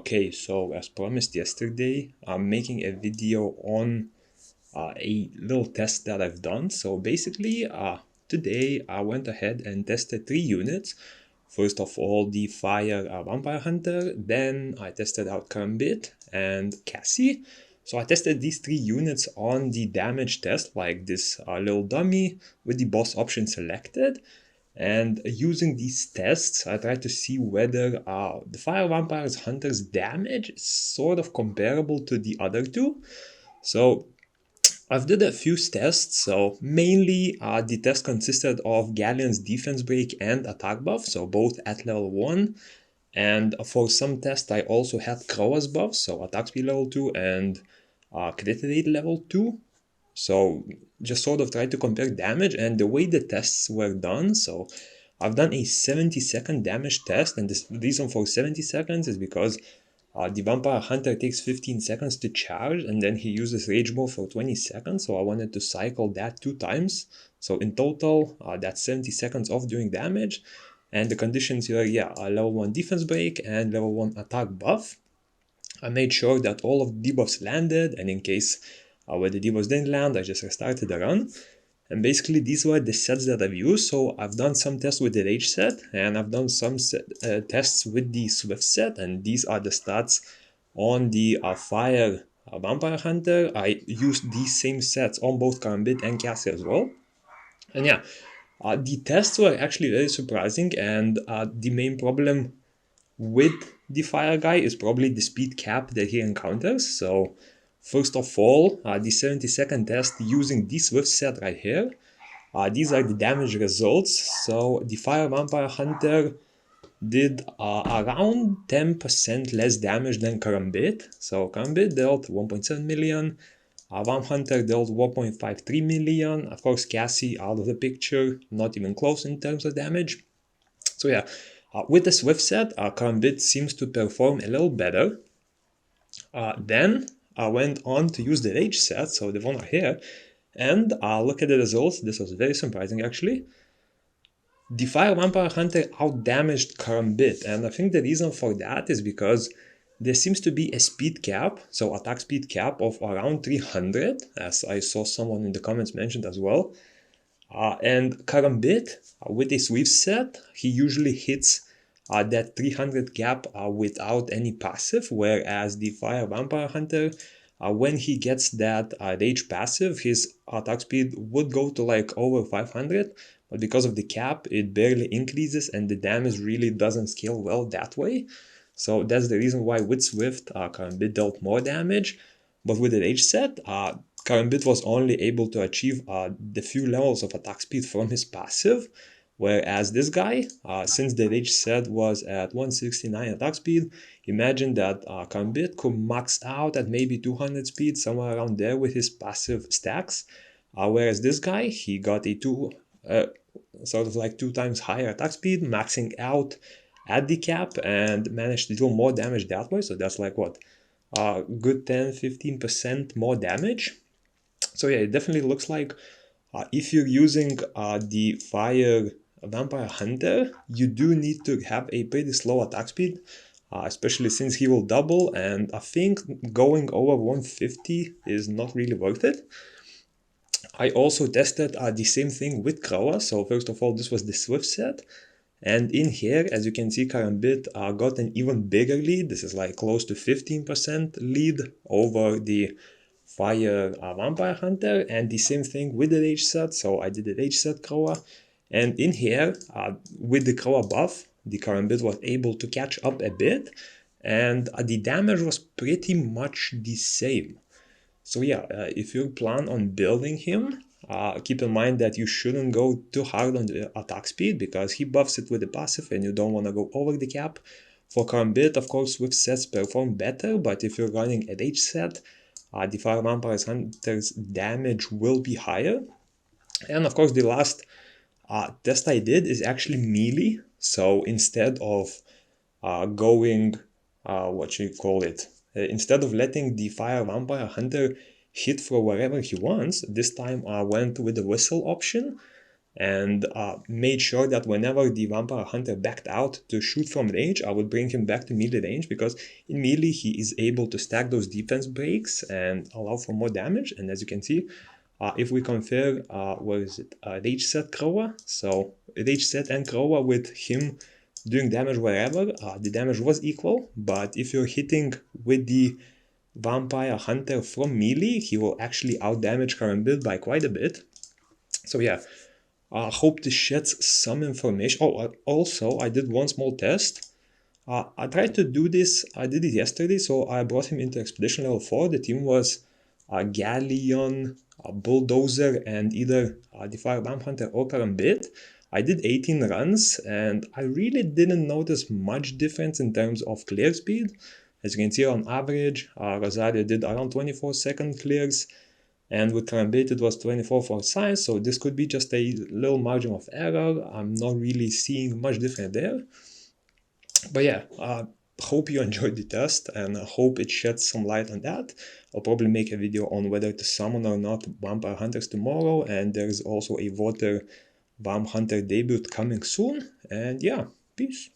Okay, so as promised yesterday, I'm making a video on a little test that I've done. So basically, today I went ahead and tested 3 units. First of all, the Fire Vampire Hunter, then I tested out Karambit and Cassie. So I tested these 3 units on the damage test, like this little dummy with the boss option selected. And using these tests, I tried to see whether the Fire Vampire Hunter's damage is sort of comparable to the other two. So I've did a few tests. So mainly the test consisted of Galleon's defense break and attack buff, so both at level 1. And for some tests I also had Caiross buffs, so attack speed level 2 and crit rate level 2. So just sort of try to compare damage and the way the tests were done. So I've done a 70-second damage test, and the reason for 70 seconds is because the Vampire Hunter takes 15 seconds to charge and then he uses Rage Mode for 20 seconds. So I wanted to cycle that 2 times. So in total, that's 70 seconds of doing damage. And the conditions here, a level 1 defense break and level 1 attack buff. I made sure that all of the debuffs landed, and in case where the debuffs didn't land, I just restarted the run. And basically these were the sets that I've used. So I've done some tests with the Rage set, and I've done some tests with the Swift set, and these are the stats on the Fire Vampire Hunter. I used these same sets on both Karambit and Cassie as well. And the tests were actually very surprising, and the main problem with the Fire guy is probably the speed cap that he encounters. So first of all, the 70-second test using the Swift set right here. These are the damage results. So the Fire Vampire Hunter did around 10% less damage than Karambit. So Karambit dealt 1.7 million. Vamp Hunter dealt 1.53 million. Of course, Cassie out of the picture, not even close in terms of damage. So with the Swift set, Karambit seems to perform a little better. Then I went on to use the Rage set, so the one right here, and look at the results. This was very surprising actually. The Fire Vampire Hunter outdamaged Karambit, and I think the reason for that is because there seems to be a speed cap, so attack speed cap of around 300, as I saw someone in the comments mentioned as well. And Karambit, with a Swift set, he usually hits that 300 cap without any passive, whereas the Fire Vampire Hunter, when he gets that Rage passive, his attack speed would go to like over 500, but because of the cap, it barely increases and the damage really doesn't scale well that way. So that's the reason why with Swift, Karambit dealt more damage, but with the Rage set, Karambit was only able to achieve the few levels of attack speed from his passive, whereas this guy, since the Rage set was at 169 attack speed, imagine that Karambit could max out at maybe 200 speed, somewhere around there with his passive stacks, whereas this guy, he got a sort of like 2 times higher attack speed, maxing out at the cap and managed to do more damage that way. So that's like what? Good 10-15% more damage. So it definitely looks like if you're using the Fire Vampire Hunter, you do need to have a pretty slow attack speed, especially since he will double, and I think going over 150 is not really worth it. I also tested the same thing with Caiross. So first of all, this was the Swift set. And in here, as you can see, Karambit got an even bigger lead. This is like close to 15% lead over the Fire Vampire Hunter. And the same thing with the Rage set. So I did the Rage set Caiross. And in here, with the Caiross buff, the Karambit was able to catch up a bit. And the damage was pretty much the same. So if you plan on building him, keep in mind that you shouldn't go too hard on the attack speed because he buffs it with the passive and you don't want to go over the cap. For Karambit, of course, Swift sets perform better, but if you're running a Rage set, the Fire Vampire Hunter's damage will be higher. And of course, the last test I did is actually melee. So instead of going, instead of letting the Fire Vampire Hunter hit for wherever he wants, this time I went with the whistle option. and made sure that whenever the vampire hunter backed out to shoot from range, I would bring him back to melee range, because in melee he is able to stack those defense breaks and allow for more damage. And as you can see, if we compare, what is it, Rage Set Crowa, so Rage Set and Crowa with him doing damage wherever, the damage was equal, but if you're hitting with the vampire hunter from melee, he will actually outdamage Karambit by quite a bit. So yeah, I hope this sheds some information. Oh, also, I did one small test. I tried to do this, I did it yesterday, so I brought him into Expedition Level 4. The team was Galleon, Bulldozer, and either the Fire Vamp Hunter or Karambit. I did 18 runs, and I really didn't notice much difference in terms of clear speed. As you can see, on average, Rosario did around 24-second clears, and with Karambit it was 24 for size, so this could be just a little margin of error. I'm not really seeing much different there. But yeah, hope you enjoyed the test, and I hope it sheds some light on that. I'll probably make a video on whether to summon or not Vampire Hunters tomorrow, and there's also a Water Vamp Hunter debut coming soon. And yeah, peace.